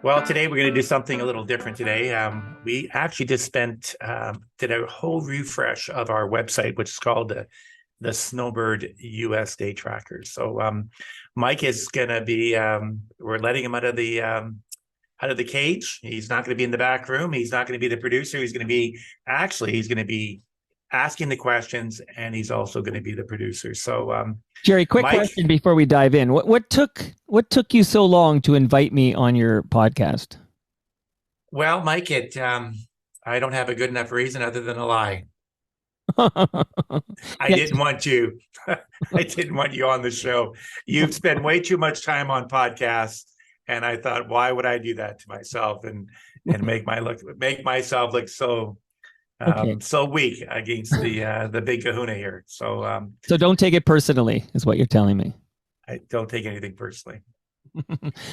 Well, today we're going to do something a little different today. We actually just did a whole refresh of our website, which is called the Snowbird US Day Tracker. So Mike is going to be, we're letting him out of the cage. He's not going to be in the back room. He's not going to be the producer. He's going to be asking the questions, and he's also going to be the producer. So Gerry, quick Mike, question before we dive in. What took you so long to invite me on your podcast? well, Mike, I don't have a good enough reason other than a lie. I Yes. didn't want you. I didn't want you on the show. You've spent way too much time on podcasts, and I thought, why would I do that to myself and make myself look so Okay. so weak against the big Kahuna here. So So don't take it personally, is what you're telling me. I don't take anything personally.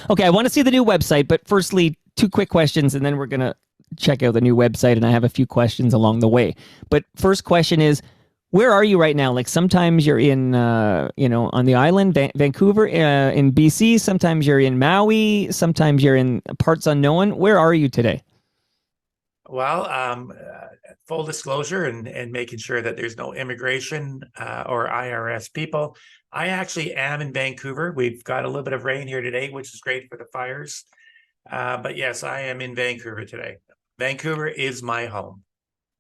Okay, I want to see the new website, but firstly, two quick questions, and then we're gonna check out the new website, and I have a few questions along the way. But first question is, where are you right now? Like sometimes you're in, on the island, Vancouver, in BC. Sometimes you're in Maui. Sometimes you're in parts unknown. Where are you today? Well, full disclosure and making sure that there's no immigration or IRS people. I actually am in Vancouver. We've got a little bit of rain here today, which is great for the fires. But yes, I am in Vancouver today. Vancouver is my home.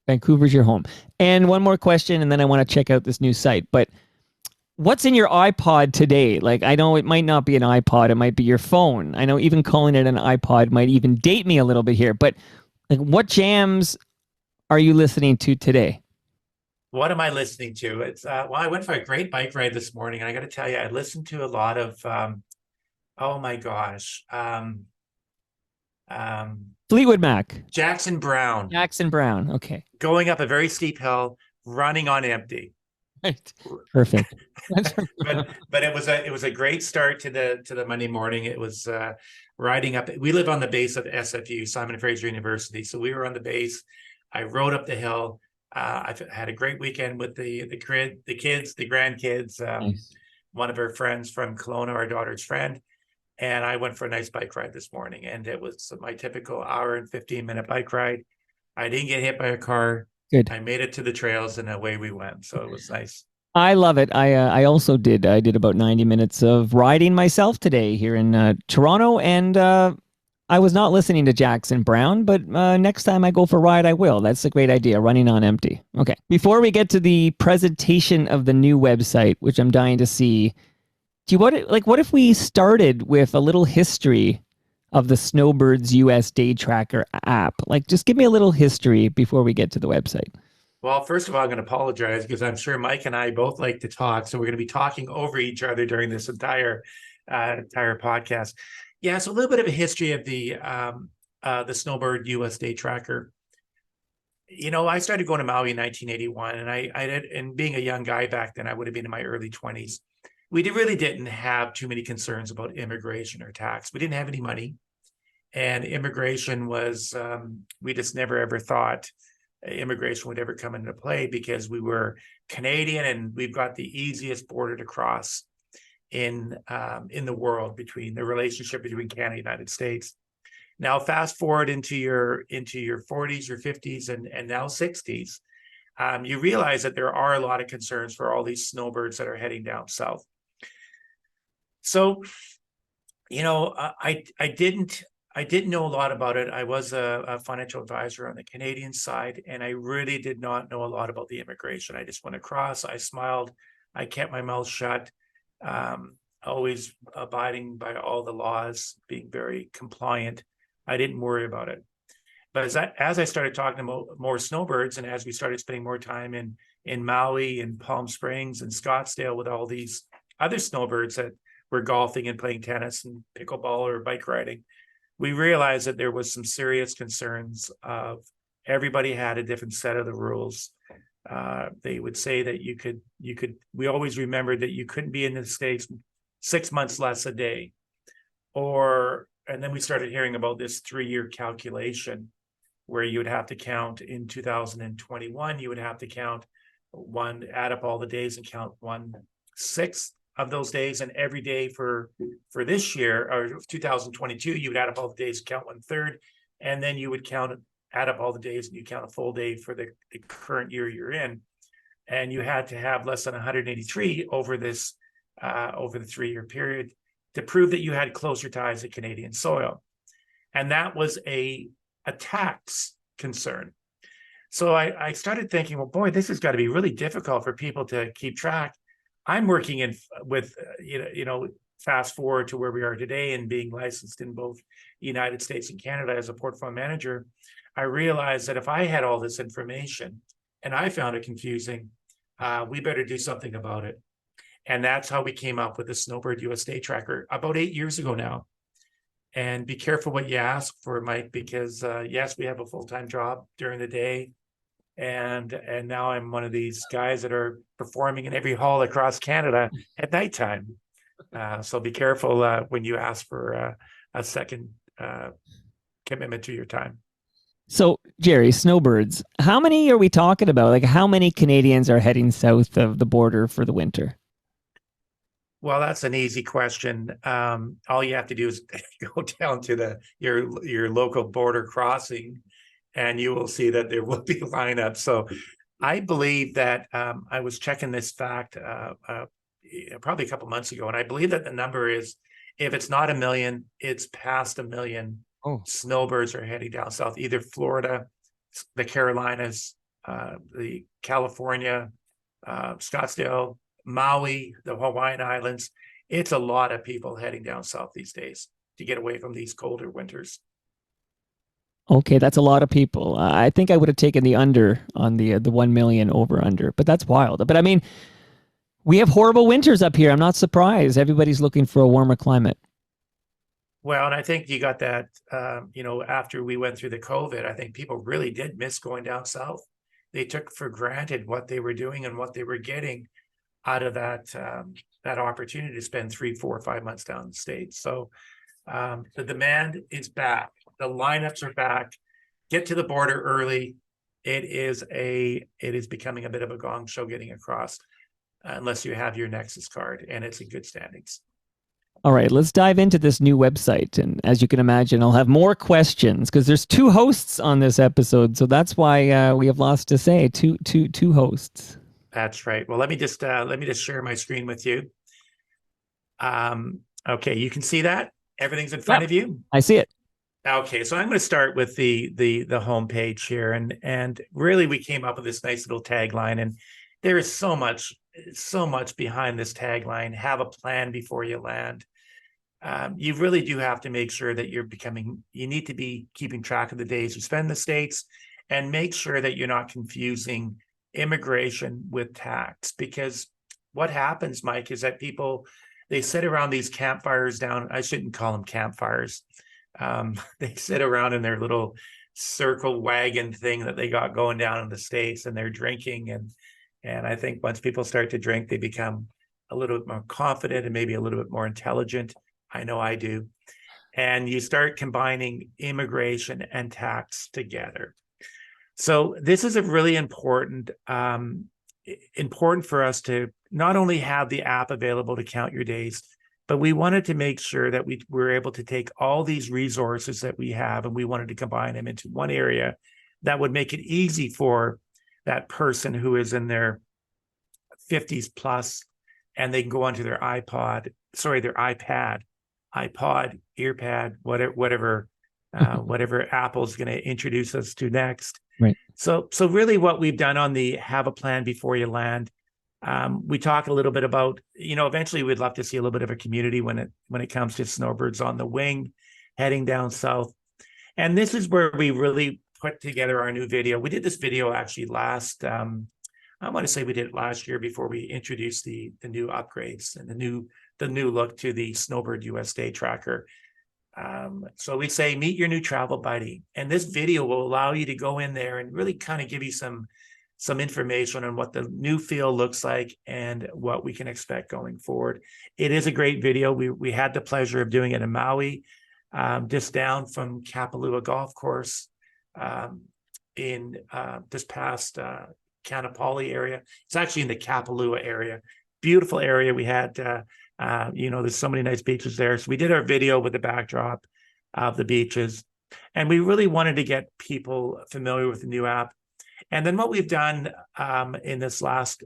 Vancouver's your home. And one more question, and then I want to check out this new site. But what's in your iPod today? Like, I know it might not be an iPod, it might be your phone. I know even calling it an iPod might even date me a little bit here. But like, what jams are you listening to today? What am I listening to? I went for a great bike ride this morning, and I got to tell you, I listened to a lot of oh my gosh, Fleetwood Mac. Jackson Brown, Jackson Brown. Okay. going up a very steep hill, running on empty. Right. Perfect. But it was a great start to the Monday morning. It was riding up. We live on the base of SFU, Simon Fraser University, so we were on the base. I rode up the hill. I've had a great weekend with the kids, the grandkids. Nice. One of our friends from Kelowna, our daughter's friend, and I went for a nice bike ride this morning. And it was my typical hour and 15-minute bike ride. I didn't get hit by a car. Good. I made it to the trails, and away we went. So it was nice. I love it. I also did. I did about 90 minutes of riding myself today here in Toronto, and I was not listening to Jackson Brown, but next time I go for a ride, I will. That's a great idea, running on empty. Okay. Before we get to the presentation of the new website, which I'm dying to see, what if we started with a little history of the Snowbirds US Day Tracker app? Like, just give me a little history before we get to the website. Well, first of all, I'm going to apologize because I'm sure Mike and I both like to talk, so we're going to be talking over each other during this entire podcast. Yeah, so a little bit of a history of the Snowbird US Day Tracker. You know, I started going to Maui in 1981, and being a young guy back then, I would have been in my early 20s. We really didn't have too many concerns about immigration or tax. We didn't have any money, and immigration was we just never ever thought immigration would ever come into play because we were Canadian and we've got the easiest border to cross in the world, between the relationship between Canada and the United States. Now, fast forward into your 40s, your 50s, and now 60s, you realize that there are a lot of concerns for all these snowbirds that are heading down south. So, you know, I didn't know a lot about it. I was a financial advisor on the Canadian side, and I really did not know a lot about the immigration. I just went across, I smiled, I kept my mouth shut, always abiding by all the laws, being very compliant. I didn't worry about it. But as I started talking about more snowbirds, and as we started spending more time in Maui and Palm Springs and Scottsdale with all these other snowbirds that were golfing and playing tennis and pickleball or bike riding, we realized that there was some serious concerns of everybody had a different set of the rules. They would say that we always remembered that you couldn't be in the States 6 months less a day. And then we started hearing about this 3-year calculation where you would have to count in 2021, you would have to add up all the days and count 1/6 of those days, and every day for this year or 2022, you would add up all the days, count 1/3, and then you would add up all the days, and you count a full day for the current year you're in, and you had to have less than 183 over the 3-year period to prove that you had closer ties to Canadian soil, and that was a tax concern. So I started thinking, well, boy, this has got to be really difficult for people to keep track. I'm working with fast forward to where we are today and being licensed in both the United States and Canada as a portfolio manager. I realized that if I had all this information and I found it confusing, we better do something about it. And that's how we came up with the Snowbird USA tracker about 8 years ago now. And be careful what you ask for, Mike, because yes, we have a full-time job during the day. And now I'm one of these guys that are performing in every hall across Canada at nighttime. So be careful when you ask for a second commitment to your time. So, Gerry, Snowbirds, how many are we talking about? Like, how many Canadians are heading south of the border for the winter? Well, that's an easy question. All you have to do is go down to your local border crossing, and you will see that there will be lineups. So I believe that I was checking this fact probably a couple months ago, and I believe that the number is, if it's not 1 million, it's past 1 million. Snowbirds are heading down south, either Florida, the Carolinas, the California, Scottsdale, Maui, the Hawaiian Islands. It's a lot of people heading down south these days to get away from these colder winters. Okay, that's a lot of people. I think I would have taken the under on the 1 million over under, but that's wild. But I mean, we have horrible winters up here. I'm not surprised. Everybody's looking for a warmer climate. Well, and I think you got that, after we went through the COVID, I think people really did miss going down south. They took for granted what they were doing and what they were getting out of that opportunity to spend 3, 4, 5 months down in the States. So the demand is back. The lineups are back. Get to the border early. It is becoming a bit of a gong show getting across, unless you have your Nexus card, and it's in good standings. All right, let's dive into this new website. And as you can imagine, I'll have more questions because there's 2 hosts on this episode. So that's why we have lots to say. Two hosts. That's right. Well, let me just share my screen with you. Okay, you can see that everything's in front of you. I see it. Okay, so I'm going to start with the homepage here, and really we came up with this nice little tagline, and there is so much behind this tagline. Have a plan before you land. You really do have to make sure that you need to be keeping track of the days you spend in the States, and make sure that you're not confusing immigration with tax, because what happens, Mike, is that people, they sit around these campfires down. I shouldn't call them campfires. They sit around in their little circle wagon thing that they got going down in the States, and they're drinking. And I think once people start to drink, they become a little bit more confident and maybe a little bit more intelligent. I know I do. And you start combining immigration and tax together. So this is a really important for us to not only have the app available to count your days, but we wanted to make sure that we were able to take all these resources that we have, and we wanted to combine them into one area that would make it easy for that person who is in their 50s plus, and they can go onto their iPod, earpad, whatever Apple's going to introduce us to next. Right. So really what we've done on the have a plan before you land, we talk a little bit about, eventually we'd love to see a little bit of a community when it comes to Snowbirds on the Wing, heading down south. And this is where we really put together our new video. We did this video actually I want to say we did it last year before we introduced the new upgrades and the new look to the Snowbird USA tracker. So we say, meet your new travel buddy. And this video will allow you to go in there and really kind of give you some information on what the new feel looks like and what we can expect going forward. It is a great video. We had the pleasure of doing it in Maui, just down from Kapalua Golf Course, in this past Kanapali area. It's actually in the Kapalua area. beautiful area. We had, there's so many nice beaches there. So we did our video with the backdrop of the beaches. And we really wanted to get people familiar with the new app. And then what we've done in this last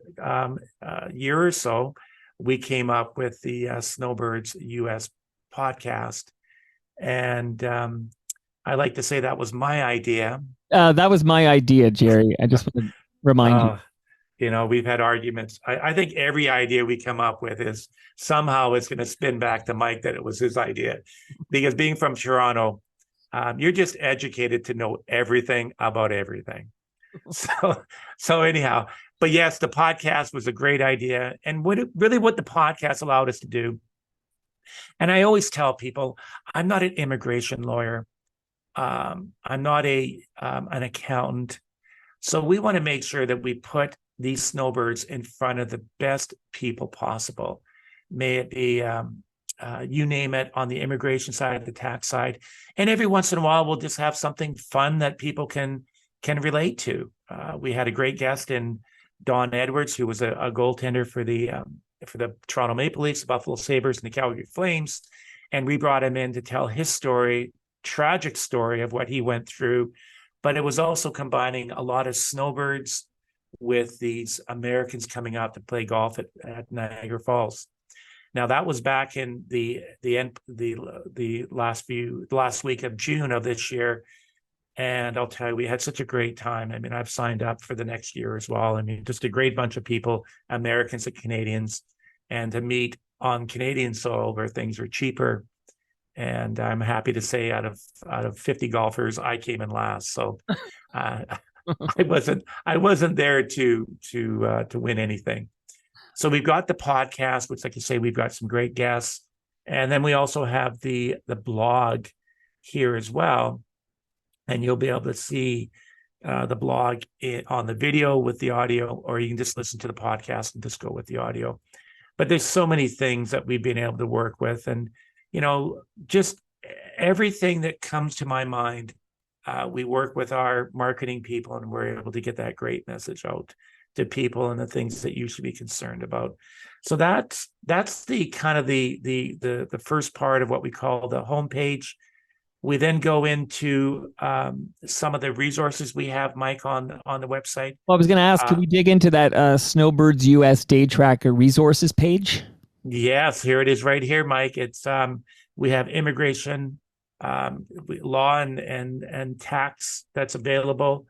year or so, we came up with the Snowbirds US podcast. And I like to say that was my idea. That was my idea, Gerry. I just want to remind you. We've had arguments. I think every idea we come up with is somehow it's going to spin back to Mike that it was his idea. Because being from Toronto, you're just educated to know everything about everything. So anyhow, but yes, the podcast was a great idea. And what the podcast allowed us to do, and I always tell people, I'm not an immigration lawyer. I'm not an accountant. So we want to make sure that we put these snowbirds in front of the best people possible. May it be, you name it, on the immigration side, the tax side. And every once in a while, we'll just have something fun that people can relate to. We had a great guest in Don Edwards, who was a goaltender for the Toronto Maple Leafs, the Buffalo Sabres, and the Calgary Flames. And we brought him in to tell his story, tragic story of what he went through. But it was also combining a lot of snowbirds with these Americans coming out to play golf at Niagara Falls. Now that was back in the last week of June of this year. And I'll tell you, we had such a great time. I mean, I've signed up for the next year as well. I mean, just a great bunch of people, Americans and Canadians, and to meet on Canadian soil where things are cheaper. And I'm happy to say out of 50 golfers, I came in last. So I wasn't there to win anything. So we've got the podcast, which, like I say, we've got some great guests. And then we also have the blog here as well. And you'll be able to see the blog on the video with the audio, or you can just listen to the podcast and just go with the audio. But there's so many things that we've been able to work with. And, just everything that comes to my mind, we work with our marketing people, and we're able to get that great message out to people and the things that you should be concerned about. So that's the kind of the first part of what we call the homepage. We then go into some of the resources we have, Mike, on the website. Well, I was going to ask, can we dig into that Snowbirds US Day Tracker resources page? Yes, here it is right here, Mike. It's we have immigration, law and tax that's available,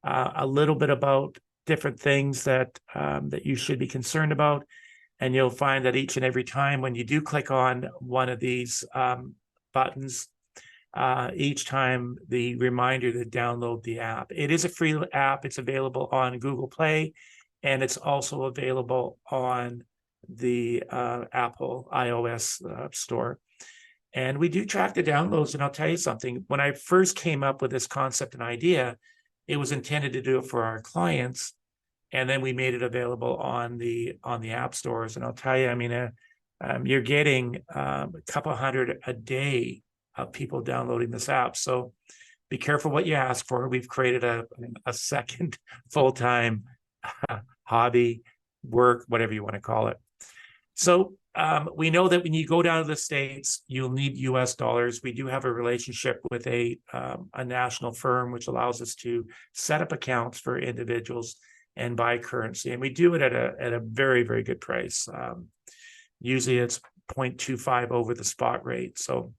a little bit about different things that you should be concerned about. And you'll find that each and every time when you do click on one of these buttons, each time the reminder to download the app. It is a free app. It's available on Google Play, and it's also available on the Apple iOS store. And we do track the downloads. And I'll tell you something, when I first came up with this concept and idea, it was intended to do it for our clients. And then we made it available on the app stores. And I'll tell you, I mean, you're getting a couple hundred a day of people downloading this app. So be careful what you ask for. We've created a second full-time hobby, work, whatever you want to call it. So we know that when you go down to the States, you'll need US dollars. We do have a relationship with a national firm, which allows us to set up accounts for individuals and buy currency. And we do it at a very, very good price. Usually it's 0.25 over the spot rate. So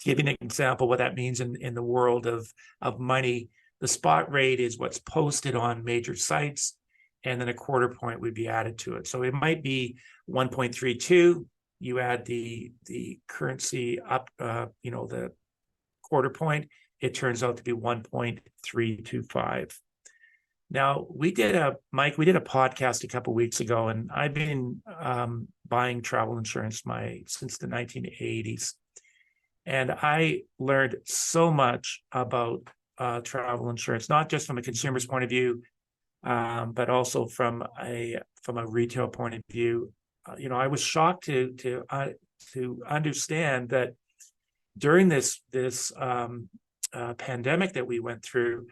to give you an example, what that means in the world of money, the spot rate is what's posted on major sites, and then a quarter point would be added to it. So it might be 1.32. You add the currency up, the quarter point, it turns out to be 1.325. Now, we did a podcast a couple of weeks ago, and I've been buying travel insurance since the 1980s. And I learned so much about travel insurance, not just from a consumer's point of view, but also from a retail point of view. I was shocked to understand that during this pandemic that we went through,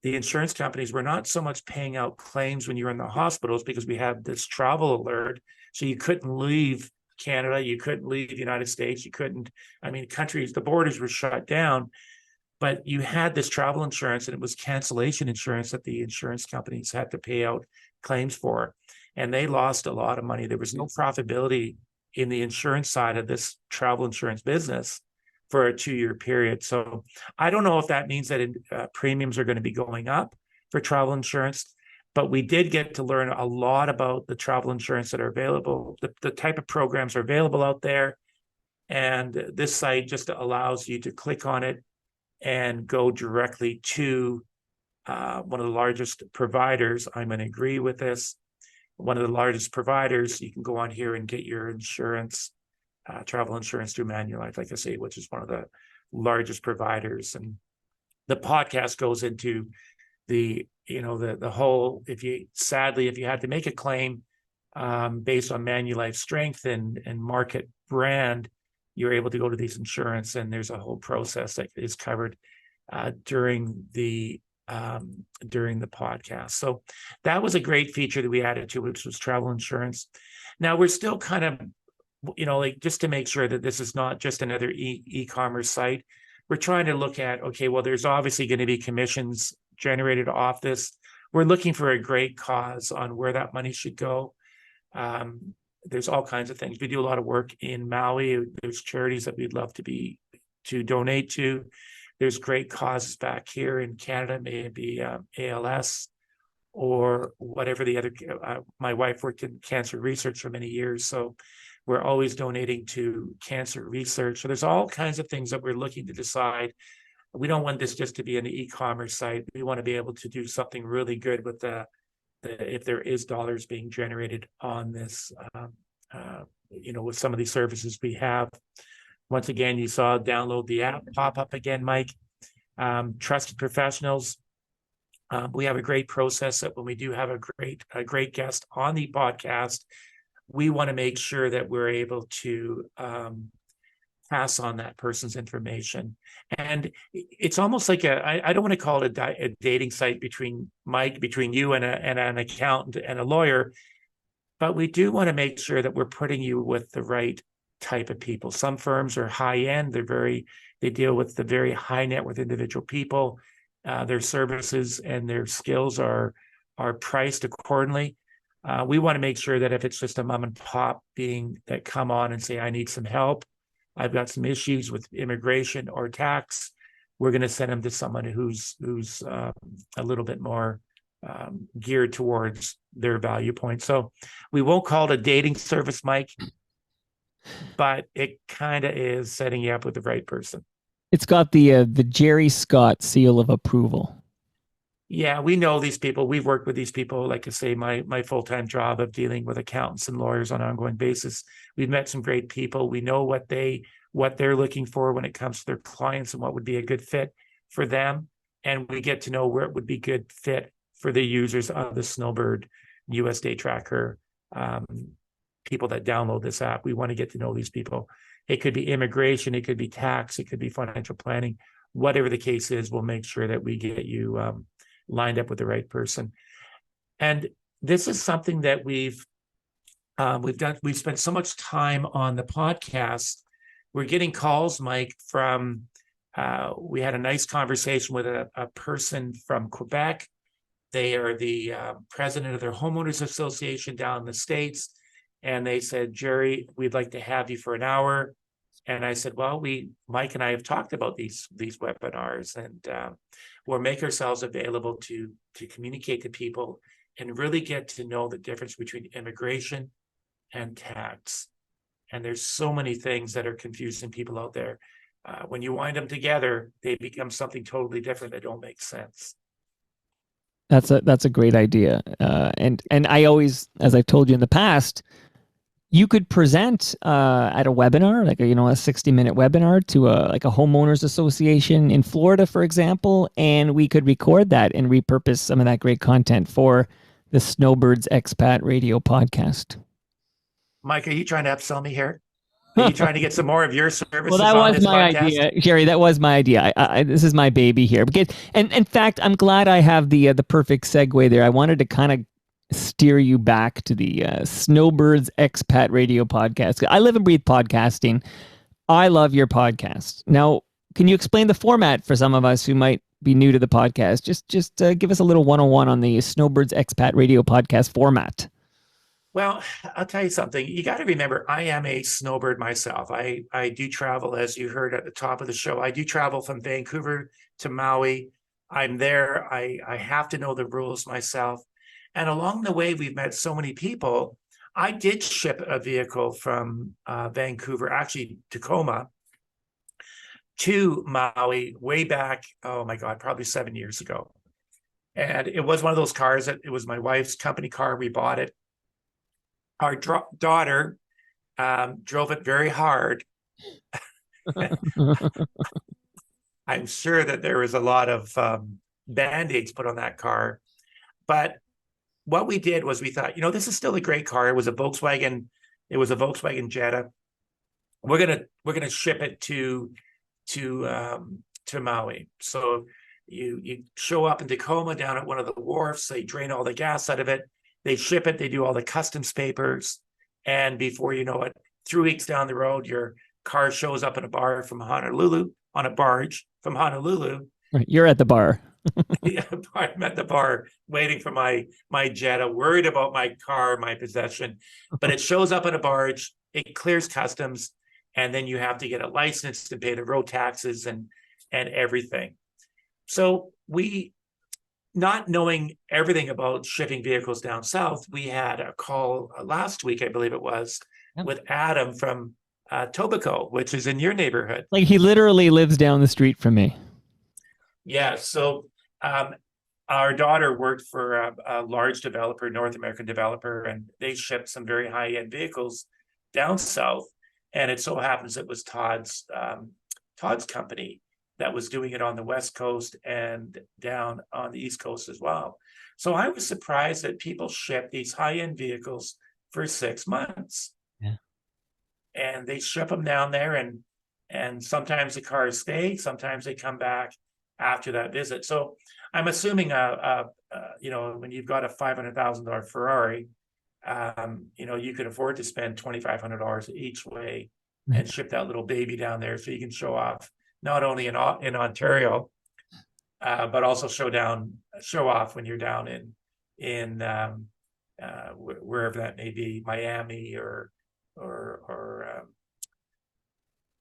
the insurance companies were not so much paying out claims when you're in the hospitals because we had this travel alert, So you couldn't leave Canada, you couldn't leave the United States, you couldn't, I mean, countries, the borders were shut down, but you had this travel insurance, and it was cancellation insurance that the insurance companies had to pay out claims for. And they lost a lot of money. There was no profitability in the insurance side of this travel insurance business for a 2-year period. So I don't know if that means that premiums are going to be going up for travel insurance, but we did get to learn a lot about the travel insurance that are available, the type of programs are available out there. And this site just allows you to click on it and go directly to one of the largest providers. I'm going to agree with this. One of the largest providers, you can go on here and get your insurance, travel insurance through Manulife, like I say, which is one of the largest providers. And the podcast goes into the whole, if you had to make a claim based on Manulife's strength and market brand, you're able to go to these insurance, and there's a whole process that is covered during the podcast. So that was a great feature that we added to, which was travel insurance. Now we're still kind of, like, just to make sure that this is not just another e-commerce site, we're trying to look at, okay, well, there's obviously going to be commissions generated off this. We're looking for a great cause on where that money should go. There's all kinds of things. We do a lot of work in Maui. There's charities that we'd love to donate to. There's great causes back here in Canada, maybe ALS or whatever the other. My wife worked in cancer research for many years, so we're always donating to cancer research. So there's all kinds of things that we're looking to decide. We don't want this just to be an e-commerce site. We want to be able to do something really good with if there is dollars being generated on this, with some of these services we have. Once again, you saw download the app pop up again, Mike. Trusted professionals. We have a great process that when we do have a great guest on the podcast, we want to make sure that we're able to pass on that person's information. And it's almost like I don't want to call it a dating site between you and an accountant and a lawyer, but we do want to make sure that we're putting you with the right type of people. Some firms are high end. They deal with the very high net worth individual people. Their services and their skills are priced accordingly. We want to make sure that if it's just a mom and pop that come on and say, I need some help, I've got some issues with immigration or tax, we're going to send them to someone who's a little bit more geared towards their value point. So we won't call it a dating service, Mike, but it kind of is setting you up with the right person. It's got the Gerry Scott seal of approval. Yeah, we know these people. We've worked with these people. Like I say, my full-time job of dealing with accountants and lawyers on an ongoing basis. We've met some great people. We know what they're looking for when it comes to their clients and what would be a good fit for them. And we get to know where it would be good fit for the users of the Snowbird US Day Tracker, people that download this app. We want to get to know these people. It could be immigration, it could be tax, it could be financial planning. Whatever the case is, we'll make sure that we get you lined up with the right person. And this is something that we've done. We've spent so much time on the podcast. We're getting calls, Mike, from we had a nice conversation with a person from Quebec. They are the president of their homeowners association down in the States. And they said, Gerry, we'd like to have you for an hour. And I said, well, Mike and I have talked about these webinars, and we'll make ourselves available to communicate to people and really get to know the difference between immigration and tax. And there's so many things that are confusing people out there. When you wind them together, they become something totally different that don't make sense. That's a great idea. And I always, as I've told you in the past, you could present at a webinar, like a 60-minute webinar to a homeowners association in Florida, for example, and we could record that and repurpose some of that great content for the Snowbirds Expat Radio podcast. Mike, are you trying to upsell me here? Are you trying to get some more of your services? Well, that was my idea, Gerry. That was my idea. This is my baby here. And in fact, I'm glad I have the perfect segue there. I wanted to kind of steer you back to the Snowbirds Expat Radio podcast. I live and breathe podcasting. I love your podcast. Now, can you explain the format for some of us who might be new to the podcast? Just give us a little 101 on the Snowbirds Expat Radio podcast format. Well, I'll tell you something. You got to remember, I am a snowbird myself. I do travel, as you heard at the top of the show. I do travel from Vancouver to Maui. I'm there. I have to know the rules myself. And along the way, we've met so many people. I did ship a vehicle from Vancouver, actually Tacoma, to Maui way back, oh my God, probably 7 years ago. And it was one of those cars that it was my wife's company car. We bought it. Our daughter drove it very hard. I'm sure that there was a lot of Band-Aids put on that car. But what we did was we thought, this is still a great car. It was a Volkswagen. It was a Volkswagen Jetta. We're gonna ship it to Maui. So you show up in Tacoma down at one of the wharfs. They drain all the gas out of it. They ship it. They do all the customs papers. And before you know it, 3 weeks down the road, your car shows up in a bar from Honolulu, on a barge from Honolulu. You're at the bar. Yeah, I'm at the bar waiting for my Jetta, worried about my car, my possession. But it shows up in a barge. It clears customs. And then you have to get a license and pay the road taxes and everything. So we, not knowing everything about shipping vehicles down south, we had a call last week, I believe it was, with Adam from Tobacco, which is in your neighborhood. Like he literally lives down the street from me. Yeah. So our daughter worked for a large developer, North American developer, and they shipped some very high-end vehicles down south. And it so happens it was Todd's company that was doing it on the West Coast and down on the East Coast as well. So I was surprised that people ship these high-end vehicles for 6 months. Yeah. And they ship them down there, and sometimes the cars stay, sometimes they come back after that visit. So I'm assuming when you've got a $500,000 Ferrari, you can afford to spend $2,500 each way and ship that little baby down there so you can show off not only in Ontario, but also show off when you're down in wherever that may be, Miami or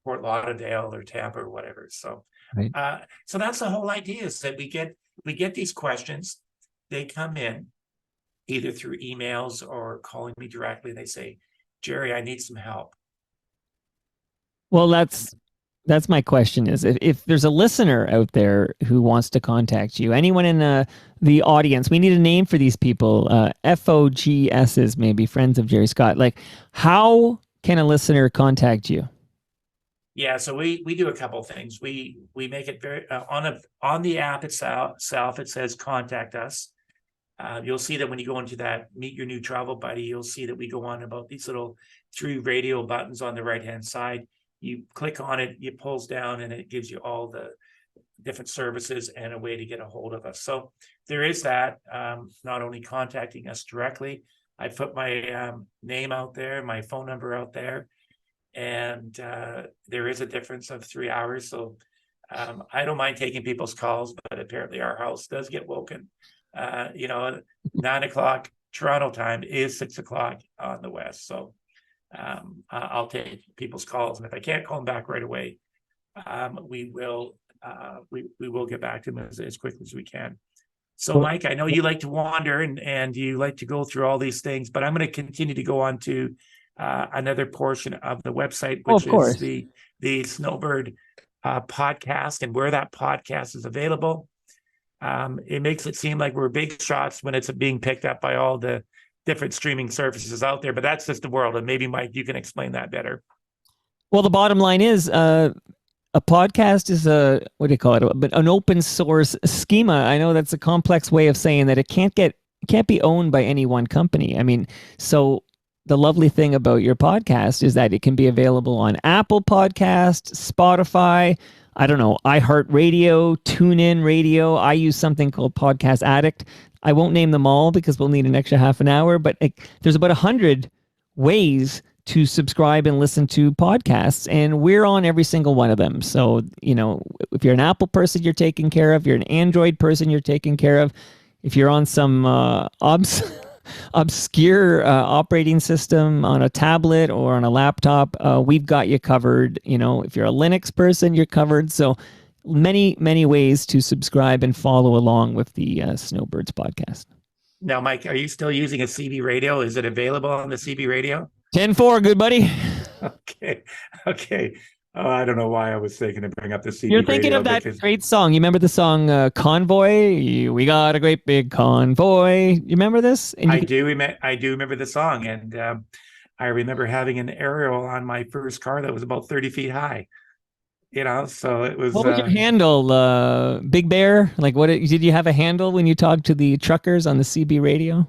Fort Lauderdale or Tampa or whatever. So, right. So that's the whole idea, is that we get these questions. They come in either through emails or calling me directly. They say, Gerry, I need some help. Well, that's my question is, if there's a listener out there who wants to contact you, anyone in the audience, we need a name for these people, FOGSs, maybe Friends of Gerry Scott. Like, how can a listener contact you? Yeah, so we do a couple of things. We make it very on the app itself. It says contact us. You'll see that when you go into that Meet Your New Travel Buddy, you'll see that we go on about these little 3 radio buttons on the right-hand side. You click on it, it pulls down, and it gives you all the different services and a way to get a hold of us. So there is that, not only contacting us directly. I put my name out there, my phone number out there, and there is a difference of 3 hours. So I don't mind taking people's calls, but apparently our house does get woken. 9 o'clock Toronto time is 6 o'clock on the West. So I'll take people's calls, and if I can't call them back right away, we will get back to them as quickly as we can. So, Mike, I know you like to wander and you like to go through all these things, but I'm going to continue to go on to another portion of the website, which is the Snowbird podcast, and where that podcast is available. It makes it seem like we're big shots when it's being picked up by all the different streaming services out there, but that's just the world. And maybe, Mike, you can explain that better. Well, the bottom line is a podcast is an open source schema. I know that's a complex way of saying that it can't be owned by any one company. I mean, so the lovely thing about your podcast is that it can be available on Apple Podcasts, Spotify, I don't know, iHeartRadio, TuneIn Radio. I use something called Podcast Addict. I won't name them all because we'll need an extra half an hour, but there's about 100 ways to subscribe and listen to podcasts, and we're on every single one of them. So, if you're an Apple person, you're taken care of. If you're an Android person, you're taken care of. If you're on some obscure operating system on a tablet or on a laptop, we've got you covered. If you're a Linux person, you're covered. So many, many ways to subscribe and follow along with the Snowbirds podcast. Now, Mike, are you still using a CB radio? Is it available on the CB radio? 10-4, good buddy. Okay. Oh, I don't know why I was thinking to bring up the CB You're thinking radio of that great song. You remember the song Convoy? We got a great big convoy. You remember this? I do remember the song. And I remember having an aerial on my first car that was about 30 feet high. So it was. What was your handle? Big Bear? Like, what did you have a handle when you talked to the truckers on the CB radio?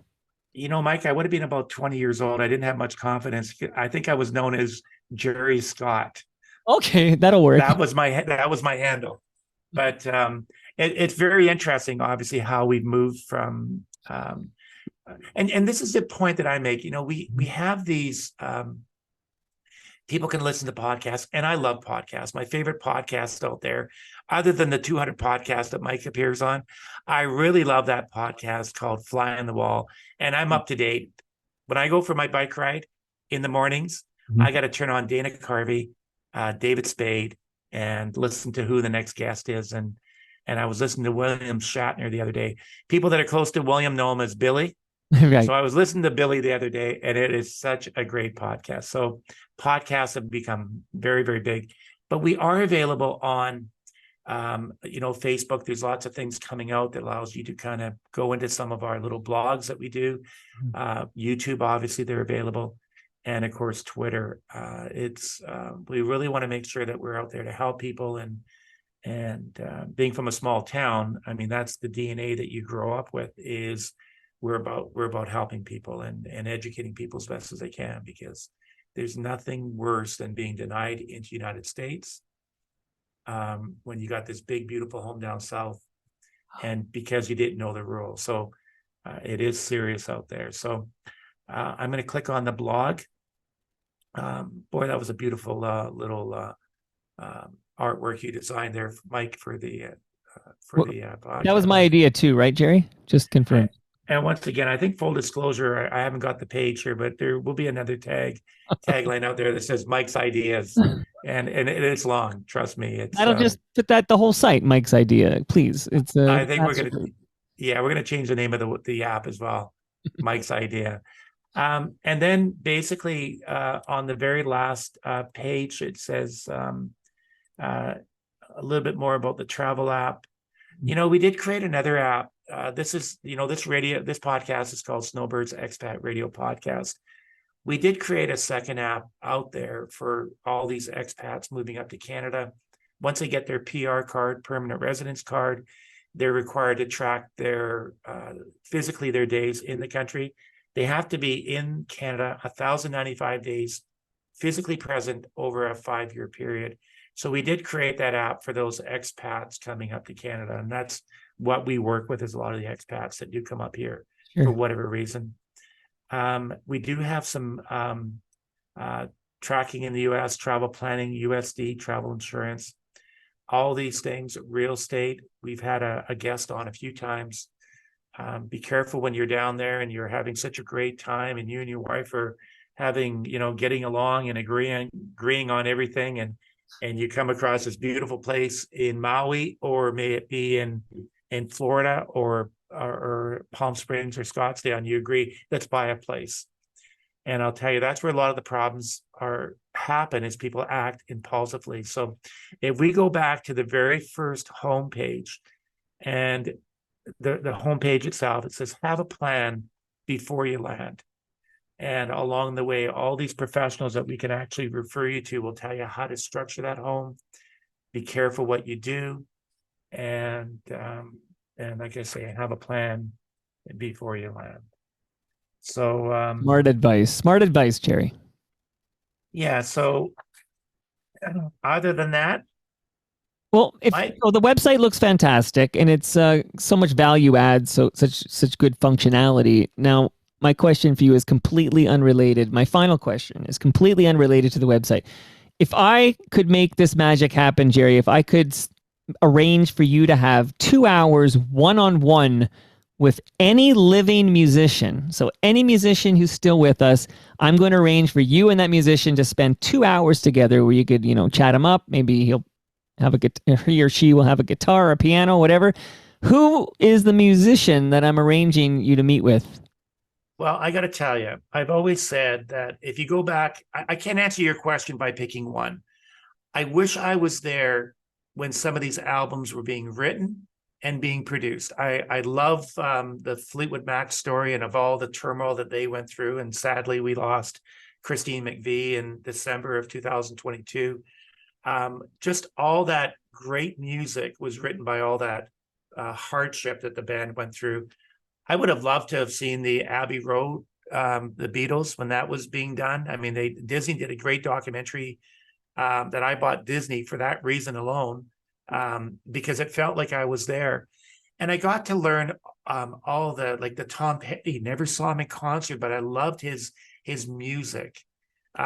Mike, I would have been about 20 years old. I didn't have much confidence. I think I was known as Gerry Scott. Okay, that'll work. That was my handle. But it's very interesting, obviously, how we've moved from. And this is the point that I make. We have these. People can listen to podcasts, and I love podcasts. My favorite podcast out there, other than the 200 podcast that Mike appears on, I really love that podcast called Fly on the Wall, and I'm up to date. When I go for my bike ride in the mornings, I got to turn on Dana Carvey, David Spade, and listen to who the next guest is. And I was listening to William Shatner the other day. People that are close to William know him as Billy. Right. So I was listening to Billy the other day, and it is such a great podcast. So podcasts have become very, very big, but we are available on, Facebook. There's lots of things coming out that allows you to kind of go into some of our little blogs that we do. YouTube, obviously, they're available. And of course, Twitter. We really want to make sure that we're out there to help people. And being from a small town, I mean, that's the DNA that you grow up with is we're about helping people and educating people as best as they can, because there's nothing worse than being denied into the United States when you got this big, beautiful home down south, and because you didn't know the rules. So it is serious out there. So I'm going to click on the blog. Boy, that was a beautiful little artwork you designed there, Mike, for the podcast. That was my idea too, right, Gerry? Just confirm. And once again, I think full disclosure, I haven't got the page here, but there will be another tagline out there that says Mike's Ideas, and it is long. Trust me. I'll just put that the whole site, Mike's Idea, please. I think we're gonna change the name of the app as well, Mike's Idea. And then basically on the very last page, it says a little bit more about the travel app. We did create another app. This podcast is called Snowbirds Expat Radio Podcast. We did create a second app out there for all these expats moving up to Canada. Once they get their PR card, permanent residence card, they're required to track their physically their days in the country. They have to be in Canada 1,095 days physically present over a 5-year period. So we did create that app for those expats coming up to Canada, and that's what we work with is a lot of the expats that do come up here for whatever reason. We do have some tracking in the U.S., travel planning, USD, travel insurance, all these things, real estate. We've had a guest on a few times. Be careful when you're down there and you're having such a great time and you and your wife are having, getting along and agreeing on everything, and you come across this beautiful place in Maui, or may it be in Florida or Palm Springs or Scottsdale, and you agree, let's buy a place. And I'll tell you, that's where a lot of the problems happen is people act impulsively. So if we go back to the very first homepage, and the homepage itself, it says, have a plan before you land. And along the way, all these professionals that we can actually refer you to will tell you how to structure that home. Be careful what you do. And like I say, have a plan before you land. So smart advice, Gerry. Yeah. So other than that, Well, if My so, the website looks fantastic, and it's so much value add, so such good functionality. Now, my question for you is completely unrelated. My final question is completely unrelated to the website. If I could make this magic happen, Gerry, if I could arrange for you to have 2 hours one on one with any living musician, so any musician who's still with us, I'm going to arrange for you and that musician to spend 2 hours together where you could, chat him up. Maybe he'll have he or she will have a guitar, a piano, whatever. Who is the musician that I'm arranging you to meet with? Well, I got to tell you, I've always said that if you go back, I can't answer your question by picking one. I wish I was there when some of these albums were being written and being produced. I love the Fleetwood Mac story and of all the turmoil that they went through. And sadly, we lost Christine McVie in December of 2022. Just all that great music was written by all that hardship that the band went through. I would have loved to have seen the Abbey Road, the Beatles, when that was being done. I mean, Disney did a great documentary that I bought Disney for that reason alone, because it felt like I was there. And I got to learn all the Tom Petty. Never saw him in concert, but I loved his music.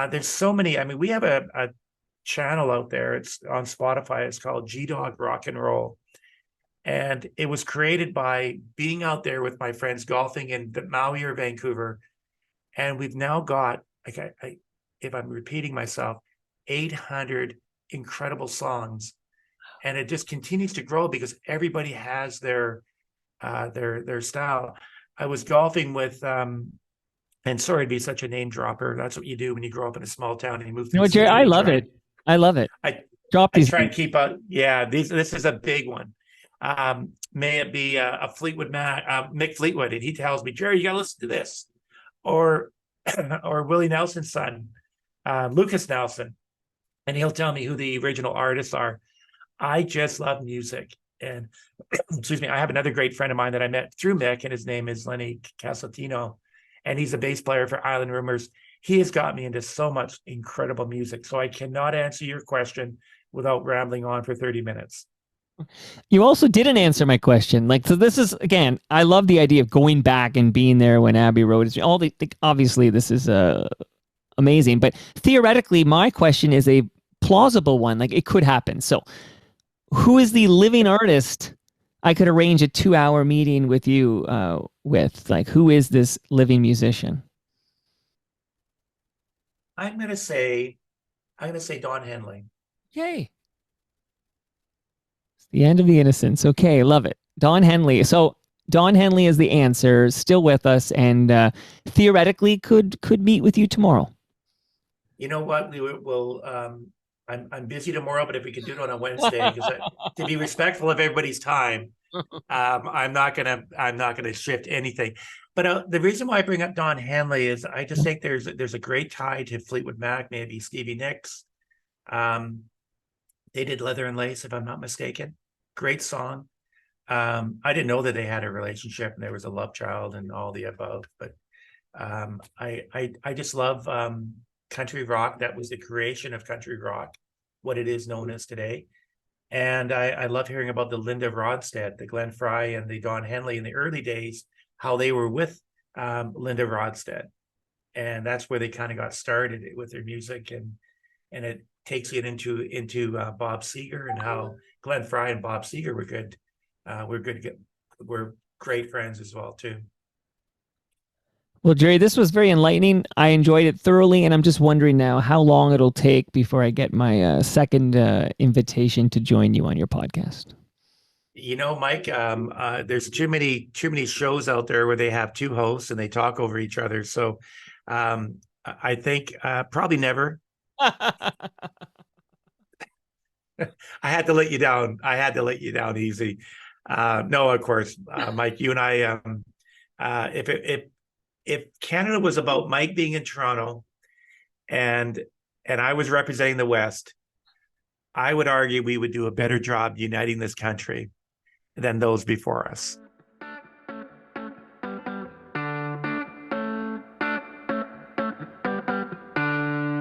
There's so many. I mean, we have a channel out there. It's on Spotify. It's called G Dog Rock and Roll. And it was created by being out there with my friends golfing in Maui or Vancouver. And we've now got, if I'm repeating myself, 800 incredible songs. And it just continues to grow because everybody has their style. I was golfing with, and sorry to be such a name dropper. That's what you do when you grow up in a small town and you move to the Gerry, city. I love it. I love it. Drop I these. try and keep up. Yeah, this is a big one. May it be a Fleetwood Mac, Mick Fleetwood, and he tells me, Gerry, you got to listen to this, or Willie Nelson's son, Lucas Nelson, and he'll tell me who the original artists are. I just love music, and excuse me, I have another great friend of mine that I met through Mick, and his name is Lenny Casatino, and he's a bass player for Island Rumors. He has got me into so much incredible music, so I cannot answer your question without rambling on for 30 minutes. You also didn't answer my question. So this is, again, I love the idea of going back and being there when Abbey Road is obviously this is amazing, but theoretically my question is a plausible one. Like, it could happen. So who is the living artist I could arrange a 2-hour meeting with you with? Like, who is this living musician? I'm gonna say Don Henley. Yay. The end of the innocence. Okay, love it. Don Henley. So Don Henley is the answer, still with us, and theoretically could meet with you tomorrow. You know what? Will. I'm busy tomorrow, but if we could do it on a Wednesday, because to be respectful of everybody's time, I'm not gonna shift anything. But the reason why I bring up Don Henley is I just think there's a great tie to Fleetwood Mac, maybe Stevie Nicks. They did Leather and Lace, if I'm not mistaken. Great song. I didn't know that they had a relationship and there was a love child and all the above, but I just love country rock. That was the creation of country rock, what it is known as today. And I love hearing about the Linda Ronstadt, the Glenn Frey and the Don Henley in the early days, how they were with Linda Ronstadt. And that's where they kind of got started with their music, and it takes it into Bob Seger and how Glenn Frey and Bob Seger were good. We're great friends as well too. Well, Gerry, this was very enlightening. I enjoyed it thoroughly, and I'm just wondering now how long it'll take before I get my second invitation to join you on your podcast. You know, Mike, there's too many shows out there where they have two hosts and they talk over each other. So I think probably never. I had to let you down. I had to let you down easy. No, of course, Mike, you and I, if Canada was about Mike being in Toronto and I was representing the West, I would argue we would do a better job uniting this country than those before us.